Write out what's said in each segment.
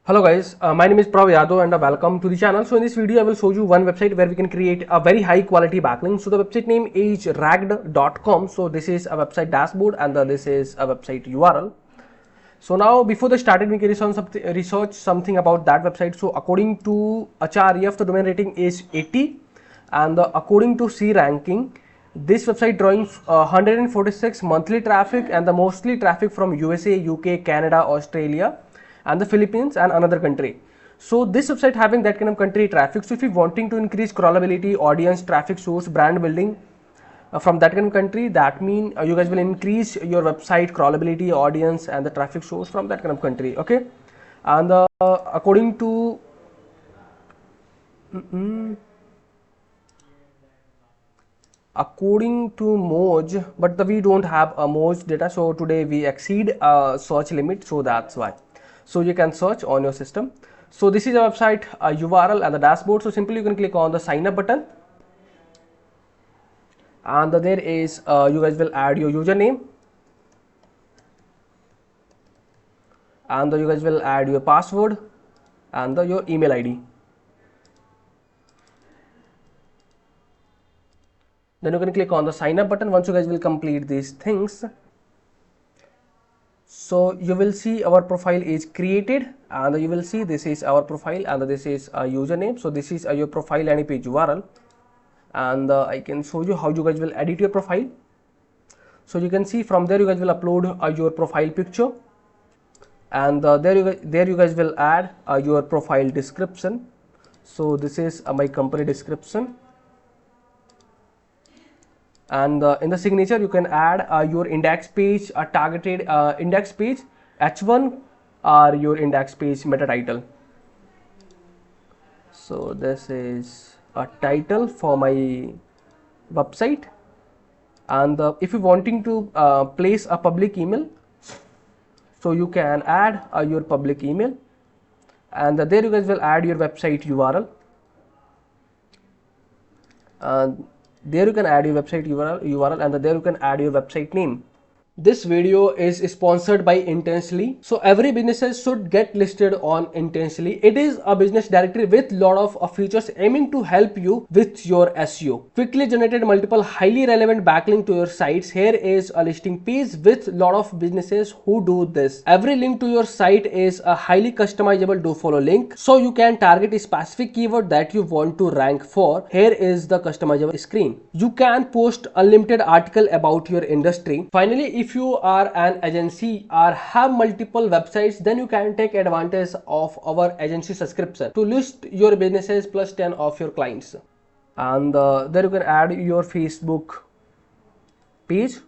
Hello guys, my name is Prav Yadav and welcome to the channel. So in this video I will show you one website where we can create a very high quality backlink. So the website name is ragged.com. So this is a website dashboard and this is a website URL. So now before the started we can research something about that website. So according to HREF the domain rating is 80 and according to C ranking this website drawing 146 monthly traffic and the mostly traffic from USA, UK, Canada, Australia and the Philippines and another country. So this website having that kind of country traffic. So if you're wanting to increase crawlability, audience, traffic source, brand building from that kind of country, that means you guys will increase your website crawlability, audience and the traffic source from that kind of country. Okay, and according to Moj, but we don't have a Moj data, so today we exceed search limit, so that's why. So you can search on your system. So this is a website URL and the dashboard. So simply you can click on the sign up button and there is you guys will add your username and you guys will add your password and your email ID. Then you can click on the sign up button once you guys will complete these things. So you will see our profile is created and you will see this is our profile and this is a username. So this is your profile landing page URL and I can show you how you guys will edit your profile. So you can see from there you guys will upload your profile picture and there you guys will add your profile description. So this is my company description. And in the signature you can add your index page, a targeted index page h1 or your index page meta title. So this is a title for my website and if you wanting to place a public email, so you can add your public email and there you guys will add your website URL and there you can add your website URL and there you can add your website name. This video is sponsored by Intensely. So every businesses should get listed on Intensely. It is a business directory with lot of features aiming to help you with your SEO. Quickly generated multiple highly relevant backlink to your sites. Here is a listing page with lot of businesses who do this. Every link to your site is a highly customizable Dofollow link. So you can target a specific keyword that you want to rank for. Here is the customizable screen. You can post unlimited article about your industry. Finally, if you are an agency or have multiple websites, then you can take advantage of our agency subscription to list your businesses plus 10 of your clients. And there you can add your Facebook page,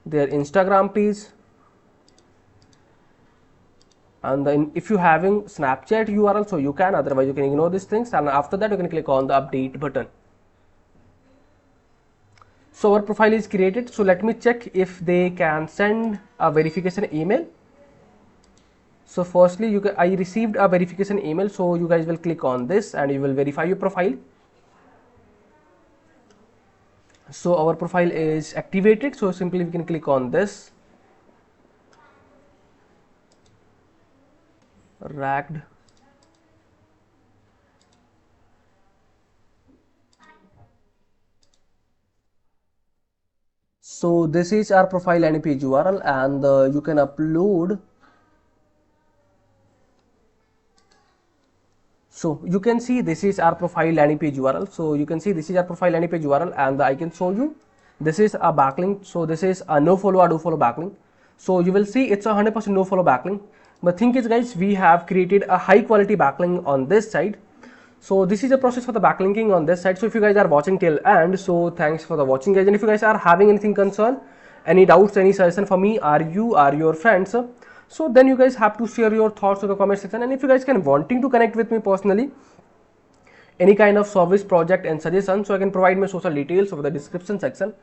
their Instagram page, and then if you having Snapchat URL, so you can, otherwise you can ignore these things, and after that you can click on the update button. So our profile is created. So let me check if they can send a verification email. So firstly I received a verification email, so you guys will click on this and you will verify your profile. So our profile is activated, so simply we can click on this ragged. So this is our profile landing page URL and you can upload. So you can see this is our profile landing page URL. So you can see this is our profile landing page URL and I can show you this is a backlink. So this is a no follow or do follow backlink. So you will see it's a 100% no follow backlink. But thing is guys, we have created a high quality backlink on this side. So this is a process for the backlinking on this side. So if you guys are watching till end, so thanks for the watching guys. And if you guys are having anything concern, any doubts, any suggestion for me or you or your friends, so then you guys have to share your thoughts in the comment section. And if you guys can wanting to connect with me personally, any kind of service project and suggestion, so I can provide my social details over the description section.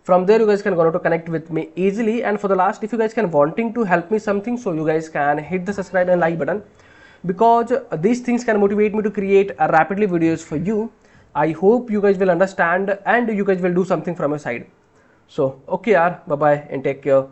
From there you guys can go to connect with me easily. And for the last, if you guys can wanting to help me something, so you guys can hit the subscribe and like button, because these things can motivate me to create rapidly videos for you. I hope you guys will understand and you guys will do something from your side. So okay yaar, bye bye and take care.